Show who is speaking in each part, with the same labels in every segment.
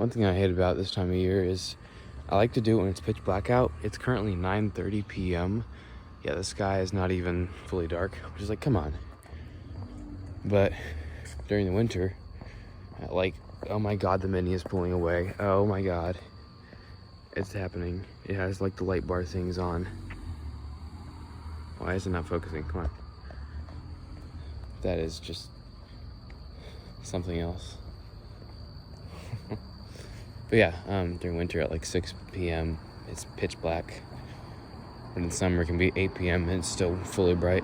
Speaker 1: One thing I hate about this time of year is I like to do it when it's pitch black out. It's currently 9:30 p.m. Yeah, the sky is not even fully dark, which is like, come on. But during the winter, like, oh my god, the Mini is pulling away. Oh my god. It's happening. It has like the light bar things on. Why is it not focusing? Come on. That is just something else. But yeah, during winter at like 6 p.m. it's pitch black. But in summer it can be 8 p.m. and it's still fully bright.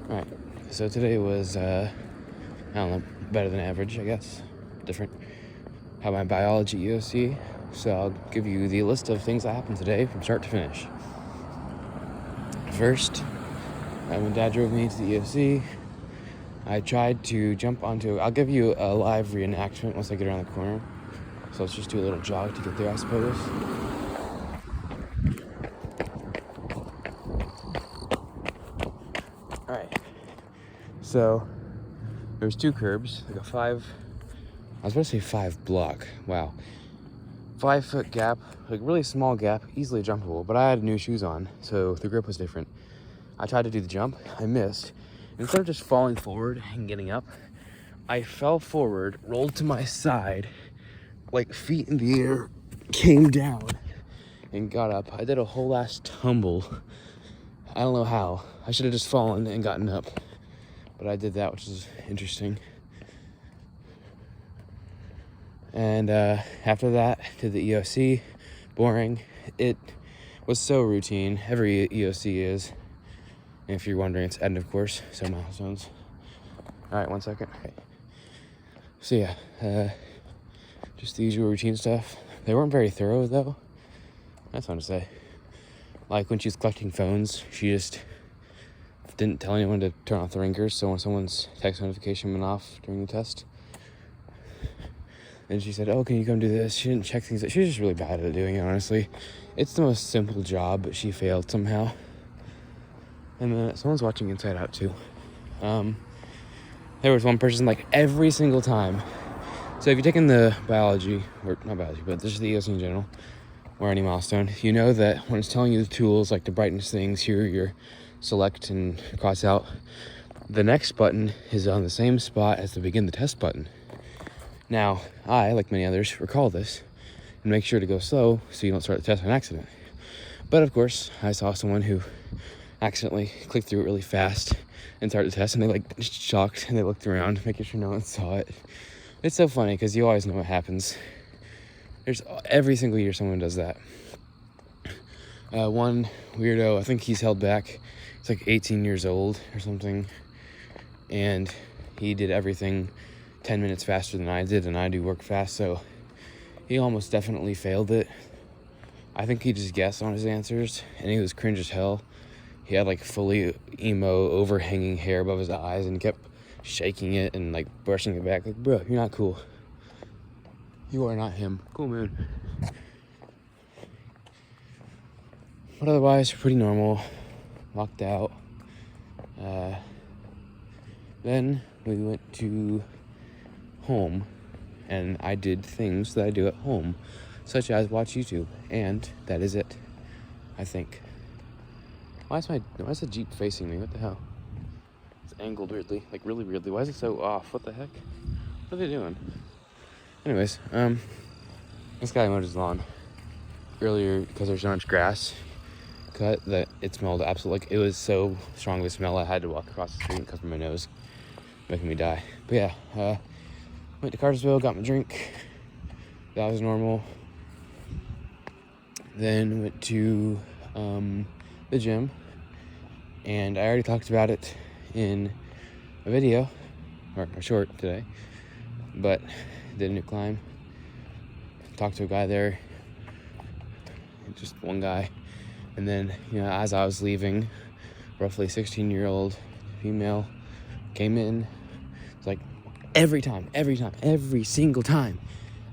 Speaker 1: Alright, so today was, I don't know, better than average, I guess. Different. Had my biology EOC, so I'll give you the list of things that happened today from start to finish. First, when Dad drove me to the EOC, I tried to jump onto, I'll give you a live reenactment once I get around the corner. So let's just do a little jog to get there, I suppose. Alright, so there's two curbs, like I was about to say 5 block, wow. 5 foot gap, like really small gap, easily jumpable, but I had new shoes on, so the grip was different. I tried to do the jump, I missed. Instead of just falling forward and getting up, I fell forward, rolled to my side, like feet in the air, came down, and got up. I did a whole ass tumble. I don't know how. I should have just fallen and gotten up, but I did that, which is interesting. And after that, did the EOC, boring. It was so routine. Every EOC is. And if you're wondering, it's end of course, so milestones. All right, 1 second. Okay. So yeah, just the usual routine stuff. They weren't very thorough though. That's fun to say. Like when she was collecting phones, she just didn't tell anyone to turn off the ringers. So when someone's text notification went off during the test, and she said, oh, can you come do this? She didn't check things. She was just really bad at doing it, honestly. It's the most simple job, but she failed somehow. And then someone's watching Inside Out too. There was one person like every single time. So if you've taken the biology, or not biology, but this is the EOC in general, or any milestone, you know that when it's telling you the tools, like to brightness things, here your select and cross out, the next button is on the same spot as the begin the test button. Now, I, like many others, recall this and make sure to go slow so you don't start the test on accident. But of course, I saw someone who accidentally clicked through it really fast and started the test, and they like shocked and they looked around, making sure no one saw it. It's so funny because you always know what happens. There's every single year someone does that. One weirdo, I think he's held back. He's like 18 years old or something, and he did everything 10 minutes faster than I did, and I do work fast, so he almost definitely failed it. I think he just guessed on his answers, and he was cringe as hell. He had like fully emo overhanging hair above his eyes and kept shaking it and like brushing it back. Like, bro, you're not cool. You are not him. Cool moon. But otherwise, pretty normal. Walked out. Then we went to home, and I did things that I do at home, such as watch YouTube, and that is it, I think. Why is the Jeep facing me? What the hell? It's angled weirdly, like really weirdly. Why is it so off? What the heck? What are they doing? Anyways, this guy mowed his lawn earlier because there's so much grass cut that it smelled absolutely, like it was so strong of a smell I had to walk across the street and cover my nose, making me die. But yeah, went to Cartersville, got my drink. That was normal. Then went to the gym, and I already talked about it in a video, or a short today, but did a new climb. Talked to a guy there, just one guy, and then, you know, as I was leaving, roughly 16-year-old female came in. It's like every single time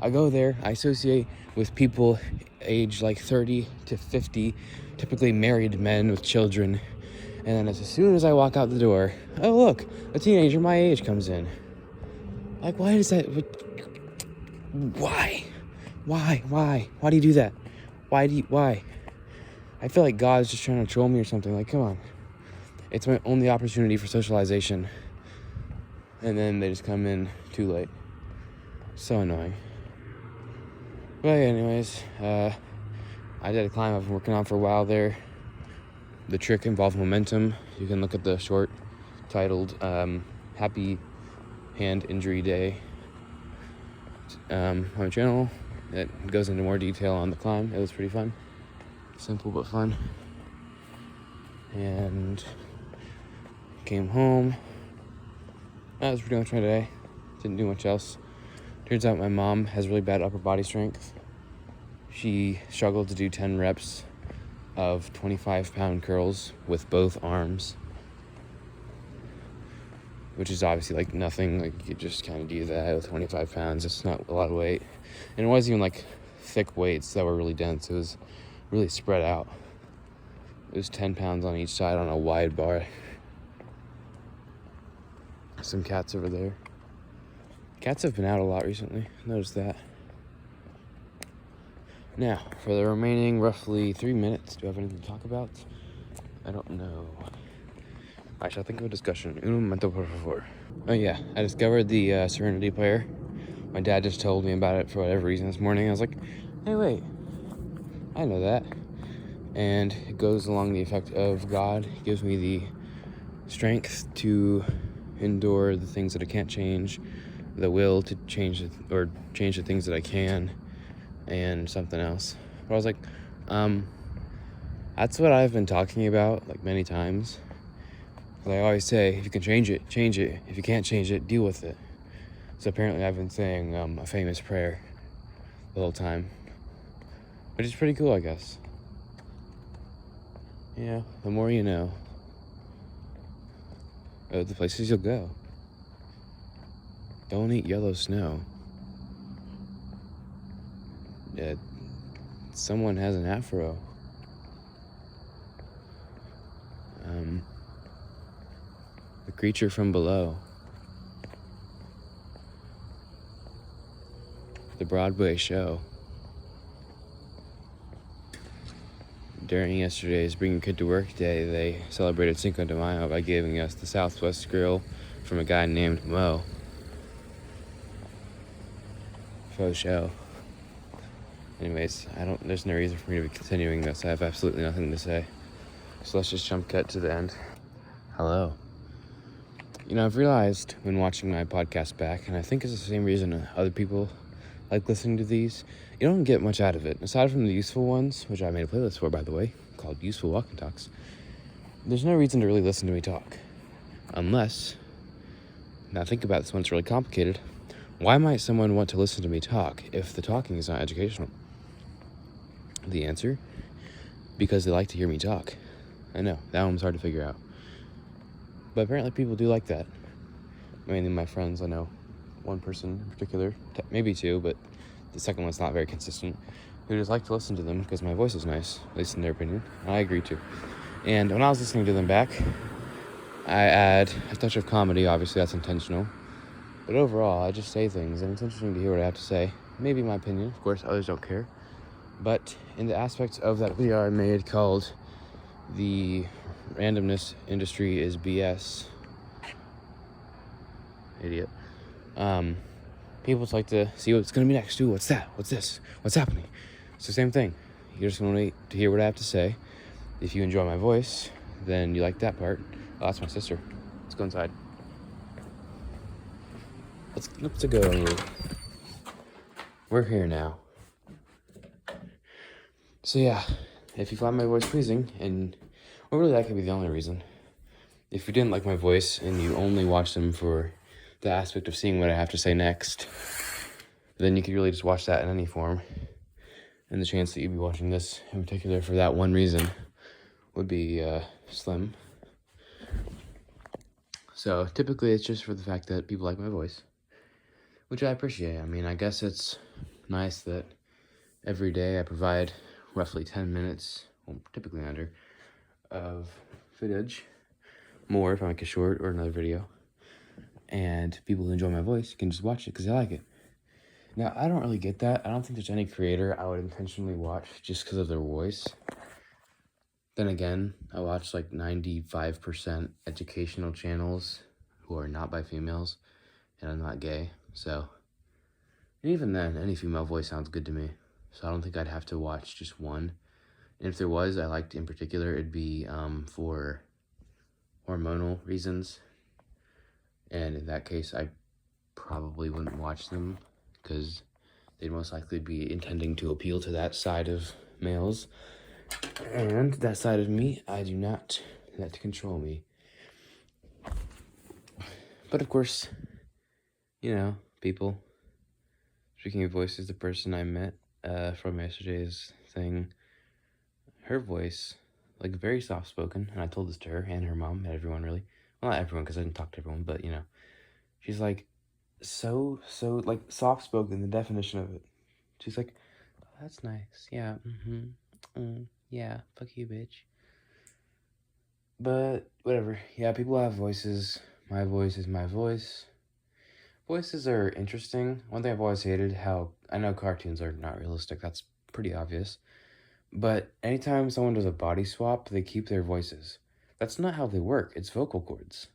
Speaker 1: I go there, I associate with people aged like 30 to 50, typically married men with children. And then as soon as I walk out the door, oh look, a teenager my age comes in. Like, why is that? Why? Why do you do that? Why? I feel like God's just trying to troll me or something. Like, come on. It's my only opportunity for socialization. And then they just come in too late. So annoying. But anyways, I did a climb I've been working on for a while there. The trick involves momentum. You can look at the short titled Happy Hand Injury Day on my channel. It goes into more detail on the climb. It was pretty fun. Simple but fun. And came home. That was pretty much my day. Didn't do much else. Turns out my mom has really bad upper body strength. She struggled to do 10 reps of 25-pound curls with both arms, which is obviously like nothing. Like, you just kind of do that with 25 pounds. It's not a lot of weight. And it wasn't even like thick weights that were really dense. It was really spread out. It was 10 pounds on each side on a wide bar. Some cats over there. Cats have been out a lot recently. Noticed that. Now, for the remaining roughly 3 minutes, do I have anything to talk about? I don't know. I shall think of a discussion. Un momento, por favor. Oh yeah, I discovered the Serenity player. My dad just told me about it for whatever reason this morning. I was like, hey, wait. I know that. And it goes along the effect of God gives me the strength to endure the things that I can't change, the will to change the things that I can, and something else. But I was like, that's what I've been talking about like many times. I always say, if you can change it, change it. If you can't change it, deal with it. So apparently I've been saying a famous prayer the whole time, which is pretty cool, I guess. Yeah, the more you know. Oh, the places you'll go. Don't eat yellow snow. Someone has an afro. The creature from below. The Broadway show. During yesterday's Bring Your Kid to Work Day, they celebrated Cinco de Mayo by giving us the Southwest Grill from a guy named Mo. Faux show. Anyways, there's no reason for me to be continuing this. I have absolutely nothing to say. So let's just jump cut to the end. Hello. I've realized when watching my podcast back, and I think it's the same reason other people like listening to these, you don't get much out of it. Aside from the useful ones, which I made a playlist for, by the way, called Useful Walking Talks, there's no reason to really listen to me talk. Unless, now think about this one, it's really complicated. Why might someone want to listen to me talk if the talking is not educational? The answer? Because they like to hear me talk. I know, that one's hard to figure out. But apparently people do like that. Mainly my friends, I know one person in particular, maybe two, but the second one's not very consistent, who just like to listen to them because my voice is nice, at least in their opinion. I agree too. And when I was listening to them back, I add a touch of comedy. Obviously that's intentional. But overall, I just say things, and it's interesting to hear what I have to say. Maybe my opinion, of course, others don't care. But in the aspect of that video I made called The Randomness Industry is BS. Idiot. People just like to see what's going to be next. Ooh, what's that? What's this? What's happening? It's the same thing. You're just going to wait to hear what I have to say. If you enjoy my voice, then you like that part. Oh, that's my sister. Let's go inside. Let's go. We're here now. So yeah, if you find my voice pleasing, and well, really that could be the only reason. If you didn't like my voice and you only watched them for the aspect of seeing what I have to say next, then you could really just watch that in any form. And the chance that you'd be watching this in particular for that one reason would be slim. So typically it's just for the fact that people like my voice, which I appreciate. I mean, I guess it's nice that every day I provide roughly 10 minutes, well, typically under, of footage, more if I make it short or another video, and people who enjoy my voice can just watch it because they like it. Now, I don't really get that. I don't think there's any creator I would intentionally watch just because of their voice. Then again, I watch like 95% educational channels who are not by females, and I'm not gay, so... And even then, any female voice sounds good to me, so I don't think I'd have to watch just one. And if there was, I liked in particular, it'd be for hormonal reasons. And in that case, I probably wouldn't watch them because they'd most likely be intending to appeal to that side of males. And that side of me, I do not let control me. But of course, you know, people. Speaking of voices, the person I met from yesterday's thing, her voice, like very soft-spoken, and I told this to her and her mom and everyone really. Well, not everyone, because I didn't talk to everyone, but, you know. She's like, so, like, soft-spoken, the definition of it. She's like, oh, that's nice, yeah, yeah, fuck you, bitch. But, whatever, yeah, people have voices. My voice is my voice. Voices are interesting. One thing I've always hated, how, I know cartoons are not realistic, that's pretty obvious. But anytime someone does a body swap, they keep their voices. That's not how they work, it's vocal cords.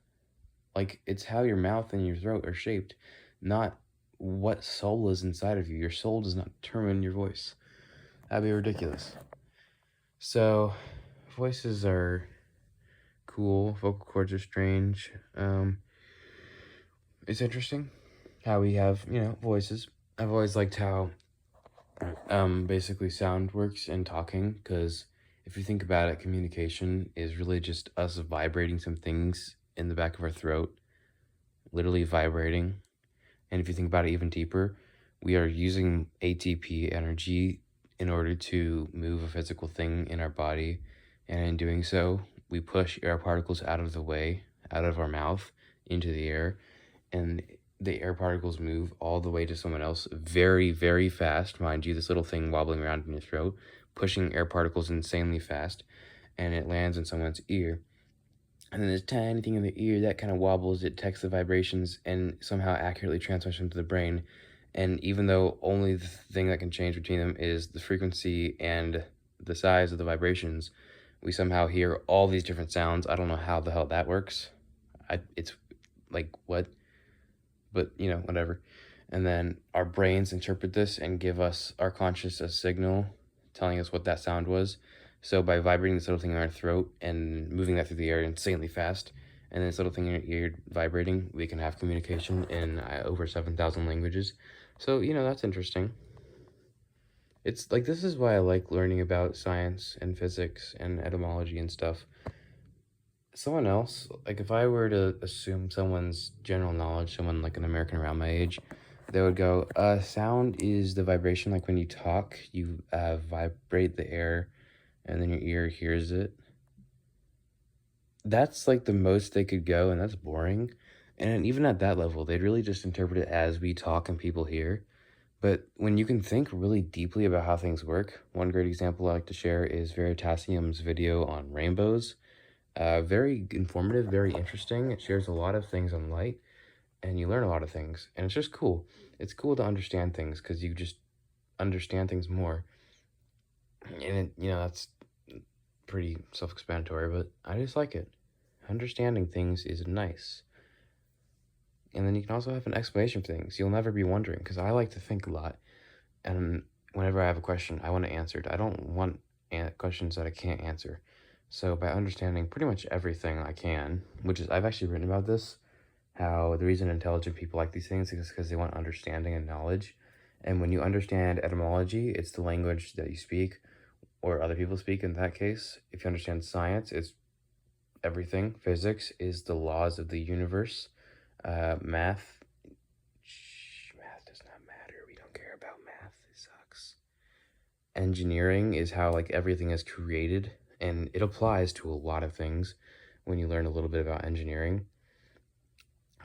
Speaker 1: Like, it's how your mouth and your throat are shaped, not what soul is inside of you. Your soul does not determine your voice. That'd be ridiculous. So, voices are cool. Vocal cords are strange. It's interesting how we have, you know, voices. I've always liked how basically sound works in talking, because if you think about it, communication is really just us vibrating some things in the back of our throat, literally vibrating. And if you think about it even deeper, we are using ATP energy in order to move a physical thing in our body. And in doing so, we push air particles out of the way, out of our mouth, into the air. And the air particles move all the way to someone else very, very fast. Mind you, this little thing wobbling around in your throat, pushing air particles insanely fast. And it lands in someone's ear. And then this tiny thing in the ear that kind of wobbles, it detects the vibrations and somehow accurately transmits them to the brain. And even though only the thing that can change between them is the frequency and the size of the vibrations, we somehow hear all these different sounds. I don't know how the hell that works. It's like, what? But, you know, whatever. And then our brains interpret this and give us our conscious a signal telling us what that sound was. So by vibrating this little thing in our throat and moving that through the air insanely fast, and then this little thing in your ear vibrating, we can have communication in over 7,000 languages. So, you know, that's interesting. It's like, this is why I like learning about science and physics and etymology and stuff. Someone else, like if I were to assume someone's general knowledge, someone like an American around my age, they would go, sound is the vibration, like when you talk, you vibrate the air, and then your ear hears it. That's like the most they could go, and that's boring. And even at that level, they'd really just interpret it as we talk and people hear. But when you can think really deeply about how things work, one great example I like to share is Veritasium's video on rainbows. Very informative, very interesting. It shares a lot of things on light, and you learn a lot of things. And it's just cool. It's cool to understand things because you just understand things more. And, it, you know, that's pretty self-explanatory, but I just like it. Understanding things is nice. And then you can also have an explanation for things. You'll never be wondering, because I like to think a lot. And whenever I have a question, I want it answered. I don't want questions that I can't answer. So by understanding pretty much everything I can, which is, I've actually written about this, how the reason intelligent people like these things is because they want understanding and knowledge. And when you understand etymology, it's the language that you speak, or other people speak in that case. If you understand science, it's everything. Physics is the laws of the universe. Math does not matter. We don't care about math. It sucks. Engineering is how like everything is created, and it applies to a lot of things when you learn a little bit about engineering.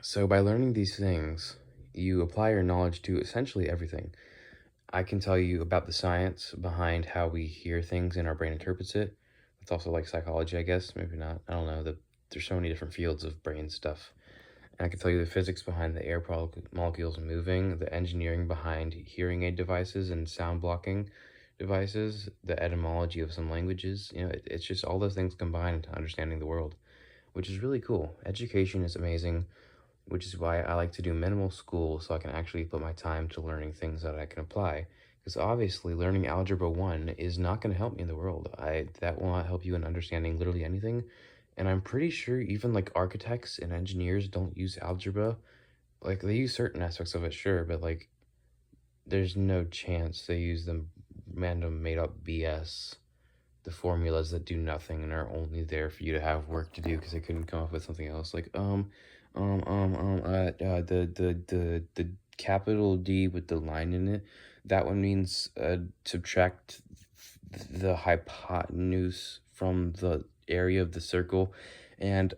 Speaker 1: So by learning these things, you apply your knowledge to essentially everything. I can tell you about the science behind how we hear things and our brain interprets it. It's also like psychology, I guess. Maybe not. I don't know. There's so many different fields of brain stuff. And I can tell you the physics behind the air molecules moving, the engineering behind hearing aid devices and sound blocking devices, the etymology of some languages. It's just all those things combined into understanding the world, which is really cool. Education is amazing, which is why I like to do minimal school so I can actually put my time to learning things that I can apply. Because obviously, learning Algebra 1 is not going to help me in the world. That will not help you in understanding literally anything. And I'm pretty sure even like architects and engineers don't use algebra. Like they use certain aspects of it, sure, but like there's no chance they use the random made up BS, the formulas that do nothing and are only there for you to have work to do because they couldn't come up with something else. Like the capital D with the line in it, that one means subtract the hypotenuse from the area of the circle, and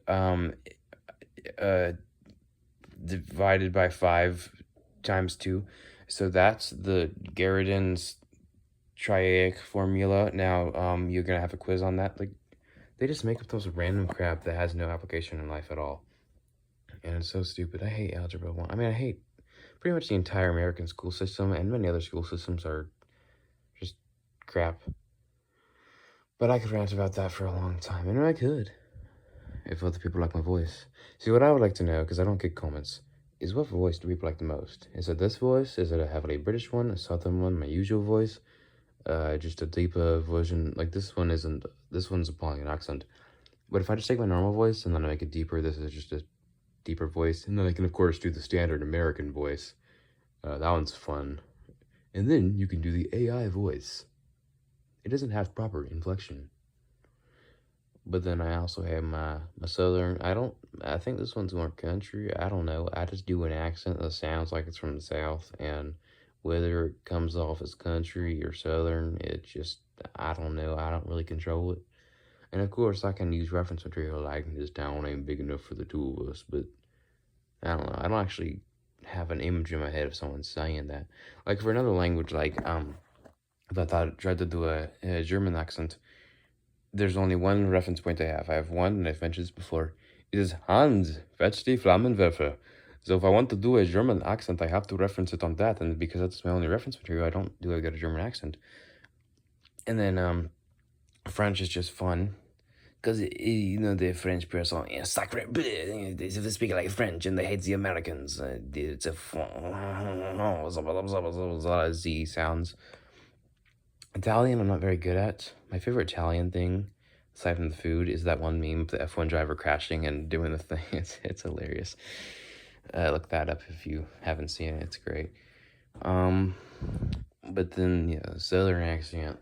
Speaker 1: uh divided by 5 times 2. So that's the Garridon's triadic formula. Now you're gonna have a quiz on that. Like they just make up those random crap that has no application in life at all, and it's so stupid. I hate algebra 1. I mean, I hate pretty much the entire American school system, and many other school systems are just crap. But I could rant about that for a long time, and I could, if other people like my voice. See, what I would like to know, because I don't get comments, is what voice do people like the most? Is it this voice? Is it a heavily British one, a southern one, my usual voice? Just a deeper version? Like this one's applying an accent. But if I just take my normal voice and then I make it deeper, this is just a deeper voice. And then I can, of course, do the standard American voice. That one's fun. And then you can do the AI voice. It doesn't have proper inflection. But then I also have my southern. I think this one's more country. I don't know. I just do an accent that sounds like it's from the South. And whether it comes off as country or southern, it just, I don't know. I don't really control it. And of course, I can use reference material like this town ain't big enough for the two of us. But I don't know. I don't actually have an image in my head of someone saying that. Like for another language, like if I tried to do a German accent, there's only one reference point I have. I have one, and I've mentioned this before. It is Hans, fetch die Flammenwerfer. So if I want to do a German accent, I have to reference it on that, and because that's my only reference material, I don't do a good German accent. And then French is just fun, because the French person is sacre bleu. They speak like French, and they hate the Americans. It's a lot of Z sounds. Italian, I'm not very good at. My favorite Italian thing, aside from the food, is that one meme of the F1 driver crashing and doing the thing. It's hilarious. Look that up if you haven't seen it. It's great. But then, yeah, southern accent.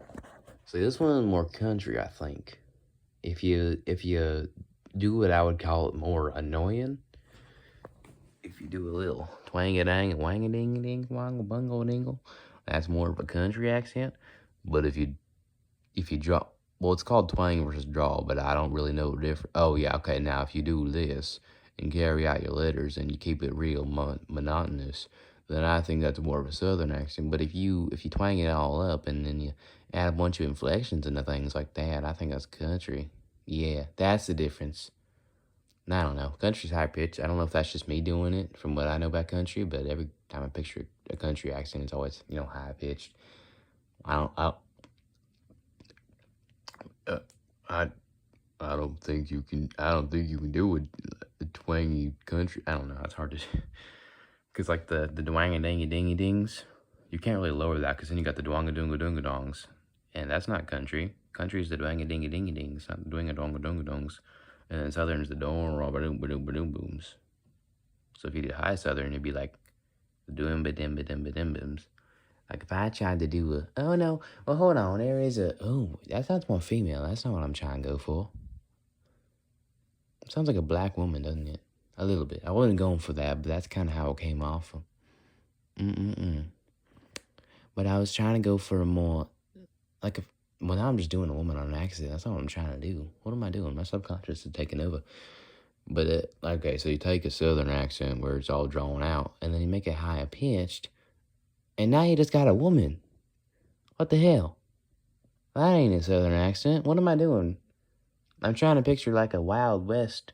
Speaker 1: So this one is more country, I think. If you do what I would call it more annoying, if you do a little twang-a-dang, wang-a-ding-a-ding, wang-a-bungo-dingle, that's more of a country accent. But if you draw, well, it's called twang versus draw, but I don't really know the difference. Oh yeah, okay. Now if you do this and carry out your letters and you keep it real monotonous, then I think that's more of a southern accent. But if you twang it all up and then you add a bunch of inflections into things like that, I think that's country. Yeah, that's the difference. I don't know. Country's high pitch. I don't know if that's just me doing it from what I know about country, but every time I picture a country accent, it's always high pitched. I don't think you can. I don't think you can do a twangy country. I don't know. It's hard to, because like the dwanga dingy dingy dings, you can't really lower that because then you got the dwanga dunga dunga dongs, and that's not country. Country is the dwanga dingy dingy dings, not the dwanga donga dunga dongs, and then southern is the don ba doom ba doom ba doom booms. So if you did high southern, it'd be like the doom ba dim ba dim ba dim booms. Like if I tried to do oh no, well hold on, there is that sounds more female. That's not what I'm trying to go for. It sounds like a black woman, doesn't it? A little bit. I wasn't going for that, but that's kind of how it came off. But I was trying to go for a more, now I'm just doing a woman on an accident. That's not what I'm trying to do. What am I doing? My subconscious is taking over. But, okay, so you take a southern accent where it's all drawn out, and then you make it higher pitched, And now you just got a woman. What the hell? That ain't a southern accent. What am I doing? I'm trying to picture like a Wild West,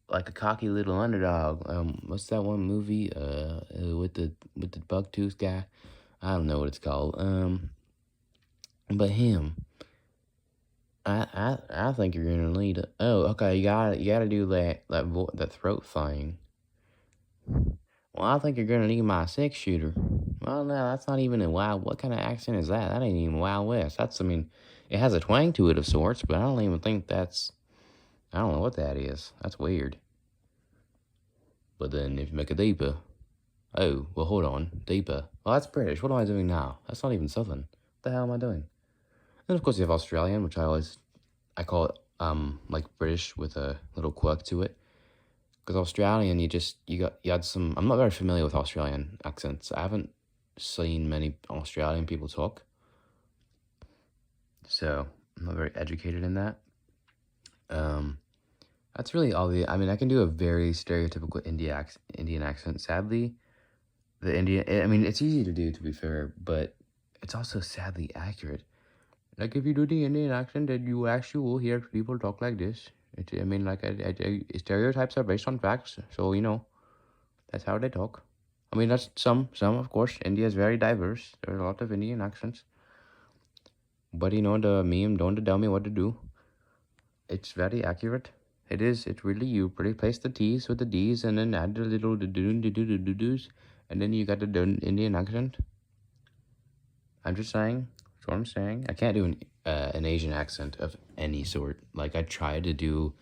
Speaker 1: like a cocky little underdog. What's that one movie? With the bucktooth guy. I don't know what it's called. But him. I think you're gonna need. Oh, okay. You gotta do that throat thing. Well, I think you're gonna need my six shooter. Well, no, that's not even a wild. What kind of accent is that? That ain't even Wild West. I mean, it has a twang to it of sorts, but I don't even think that's. I don't know what that is. That's weird. But then if you make it deeper, oh, well, hold on, deeper. Well, that's British. What am I doing now? That's not even Southern. What the hell am I doing? And of course you have Australian, which I call it like British with a little quirk to it. Because Australian, you had some. I'm not very familiar with Australian accents. I haven't seen many Australian people talk, so I'm not very educated in that. That's really all the. I mean, I can do a very stereotypical Indian accent. Sadly, the Indian. I mean, it's easy to do, to be fair, but it's also sadly accurate. Like if you do the Indian accent, then you actually will hear people talk like this. I mean, like stereotypes are based on facts, so that's how they talk. I mean, that's some of course. India is very diverse. There's a lot of Indian accents, but the meme, don't tell me what to do. It's very accurate. It is. It's really you. Replace the T's with the D's, and then add the little do's, and then you got the Indian accent. I'm just saying. That's what I'm saying. I can't do an Asian accent of any sort. Like I tried to do,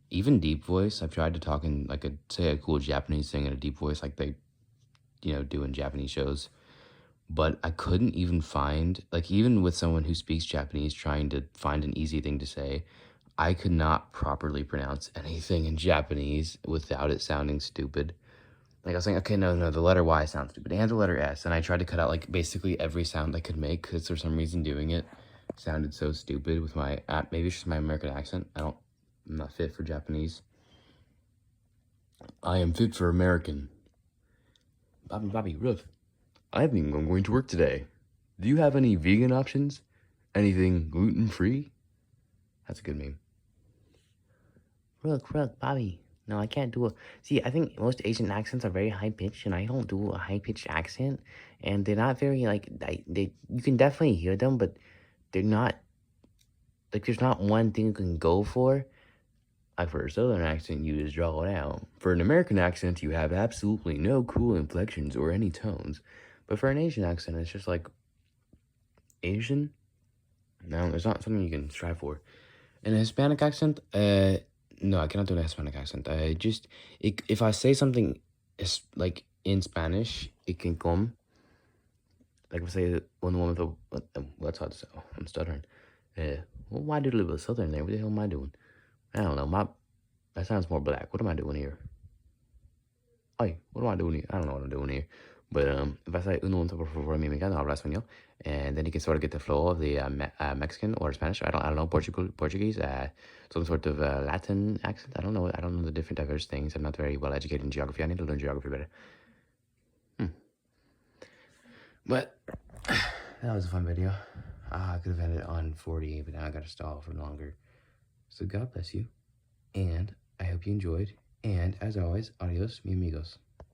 Speaker 1: even deep voice. I've tried to talk in like a cool Japanese thing in a deep voice, like they, do in Japanese shows. But I couldn't even find, like, even with someone who speaks Japanese trying to find an easy thing to say, I could not properly pronounce anything in Japanese without it sounding stupid. Like, I was saying, okay, no, the letter Y sounds stupid, and the letter S, and I tried to cut out, like, basically every sound I could make, because for some reason doing it sounded so stupid with my, maybe it's just my American accent. I'm not fit for Japanese. I am fit for American. Bobby, look. I think I'm going to work today. Do you have any vegan options? Anything gluten-free? That's a good meme. Look, Bobby. No, I can't do a... See, I think most Asian accents are very high-pitched, and I don't do a high-pitched accent. And they're not very, like... you can definitely hear them, but they're not... Like, there's not one thing you can go for. Like, for a Southern accent, you just draw it out. For an American accent, you have absolutely no cool inflections or any tones. But for an Asian accent, it's just like... Asian? No, it's not something you can strive for. And a Hispanic accent, no, I cannot do a Hispanic accent. If I say something is like in Spanish, it can come. Like if I say one woman with what's hard to say? Oh, I'm stuttering. Well, why do a little bit Southern there? What the hell am I doing? I don't know. That sounds more black. What am I doing here? Hey, what am I doing here? I don't know what I'm doing here. But if I say un momento por favor, mi amiga, no habla español, and then you can sort of get the flow of the Mexican or Spanish. I don't know Portuguese, some sort of Latin accent. I don't know. I don't know the different diverse things. I'm not very well educated in geography. I need to learn geography better. But that was a fun video. I could have ended it on 40, but now I got to stall for longer. So God bless you, and I hope you enjoyed. And as always, adios, mi amigos.